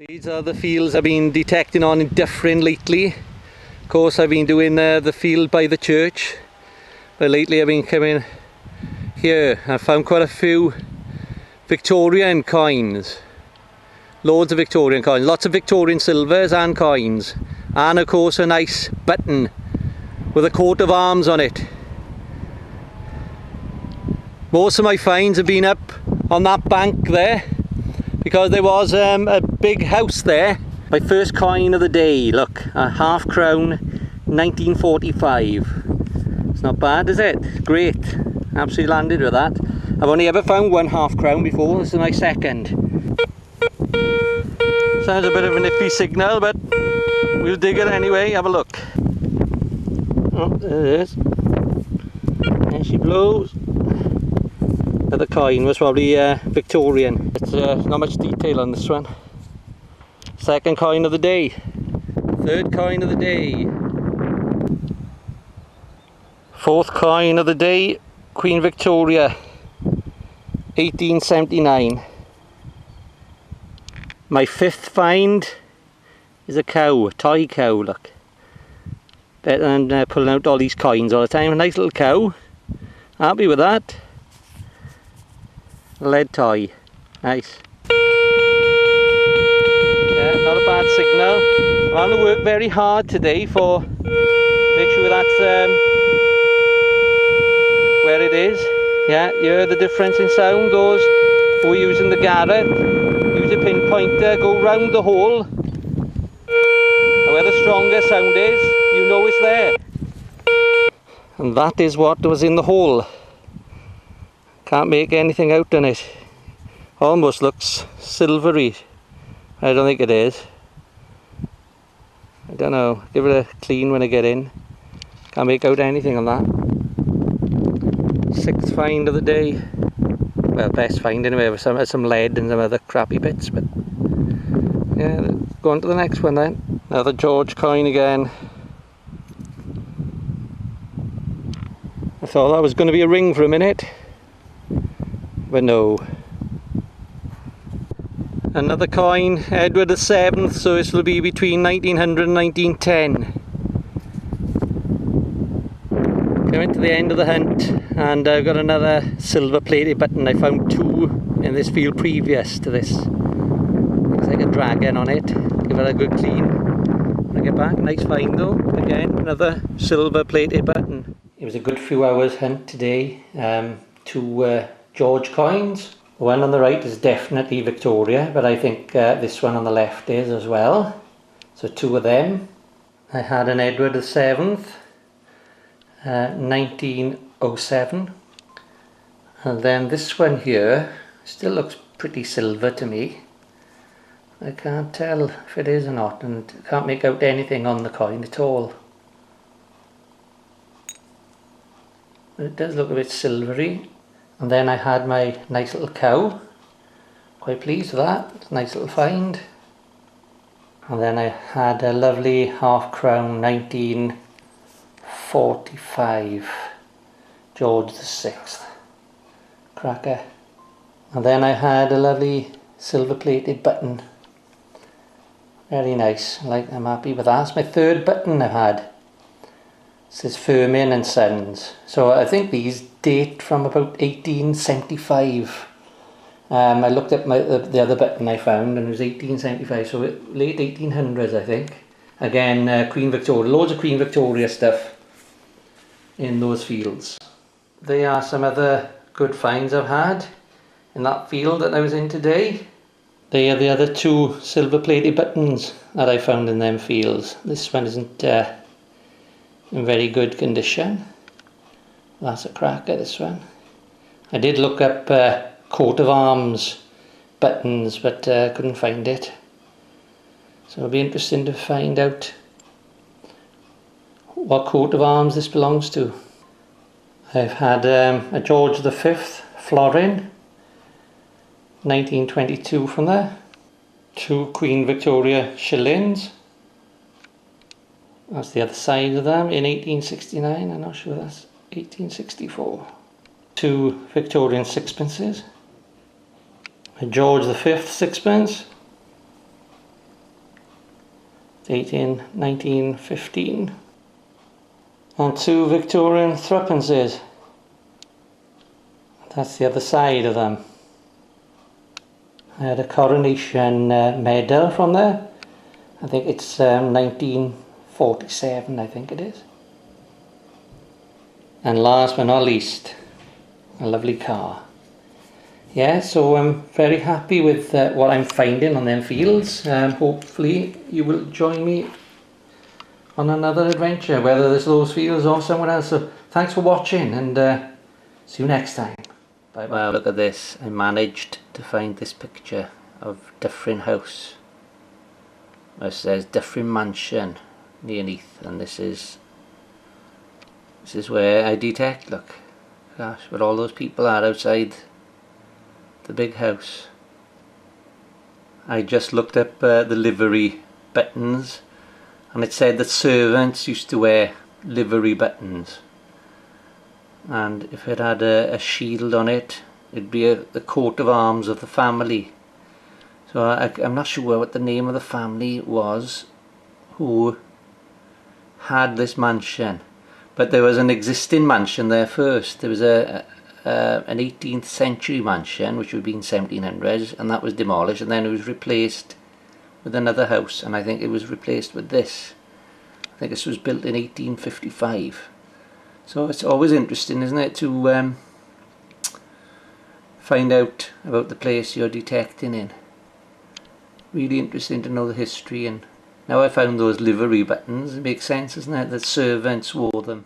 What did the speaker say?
These are the fields I've been detecting on in DYFFRYN lately. Of course I've been doing the field by the church, but lately I've been coming here. I found quite a few Victorian coins. Loads of Victorian coins, lots of Victorian silvers and coins, and of course a nice button with a coat of arms on it. Most of my finds have been up on that bank there, because there was a big house there. My first coin of the day, look, a half crown 1945. It's not bad, is it? Great, absolutely landed with that. I've only ever found one half crown before, this is my second. Sounds a bit of an iffy signal, but we'll dig it anyway, have a look. Oh, there it is. There she blows. The coin was probably Victorian. It's not much detail on this one. Second coin of the day. Third coin of the day. Fourth coin of the day, Queen Victoria, 1879. My fifth find is a cow, a toy cow, look. Better than pulling out all these coins all the time. A nice little cow. Happy with that. Lead toy, nice. Yeah, not a bad signal. I'm having to work very hard today for make sure that's where it is. Yeah, you hear the difference in sound. Those who are using the garret, use a pinpointer, go round the hole, and where the stronger sound is, you know it's there. And that is what was in the hole. Can't make anything out on it. Almost looks silvery. I don't think it is. I don't know. Give it a clean when I get in. Can't make out anything on that. Sixth find of the day. Well, best find anyway, with some lead and some other crappy bits. But yeah, go on to the next one then. Another George coin again. I thought that was going to be a ring for a minute. But no. Another coin, Edward VII, so this will be between 1900 and 1910. Coming to the end of the hunt, and I've got another silver plated button. I found two in this field previous to this. Looks like a dragon on it. Give it a good clean when I get back. Nice find though. Again, another silver plated button. It was a good few hours hunt today. Two George coins. The one on the right is definitely Victoria, but I think this one on the left is as well. So two of them. I had an Edward VII, 1907. And then this one here still looks pretty silver to me. I can't tell if it is or not, and can't make out anything on the coin at all. But it does look a bit silvery. And then I had my nice little cow. Quite pleased with that. Nice little find. And then I had a lovely half crown 1945 George VI. Cracker. And then I had a lovely silver plated button. Very nice. I'm happy with that. That's my third button I've had. It says Firmin and Sons. So I think these date from about 1875. I looked at the other button I found and it was 1875, so late 1800s I think. Again, Queen Victoria, loads of Queen Victoria stuff in those fields. There are some other good finds I've had in that field that I was in today. They are the other two silver plated buttons that I found in them fields. This one isn't in very good condition. That's a cracker, this one. I did look up coat of arms buttons, but couldn't find it. So it'll be interesting to find out what coat of arms this belongs to. I've had a George V florin, 1922 from there. Two Queen Victoria shillings. That's the other side of them in 1869. I'm not sure that's 1864. Two Victorian sixpences. A George V sixpence. dating 1915. And 2 Victorian threepences. That's the other side of them. I had a coronation medal from there. I think it's 1947, I think it is. And last but not least, a lovely car. Yeah, so I'm very happy with what I'm finding on them fields. Hopefully you will join me on another adventure, whether there's those fields or somewhere else. So thanks for watching, and see you next time. Bye bye. Well, look at this. I managed to find this picture of DYFFRYN house. It says DYFFRYN mansion near NEATH, and this is where I detect. Look, gosh, where all those people are outside the big house. I just looked up the livery buttons, and it said that servants used to wear livery buttons, and if it had a shield on it, it'd be the coat of arms of the family. So I'm not sure what the name of the family was who had this mansion, but there was an existing mansion there first. There was an 18th century mansion which would have been 1700s, and that was demolished, and then it was replaced with another house, and I think it was replaced with this. I think this was built in 1855. So it's always interesting, isn't it, to find out about the place you're detecting in. Really interesting to know the history, and now I found those livery buttons. It makes sense, doesn't it, that servants wore them.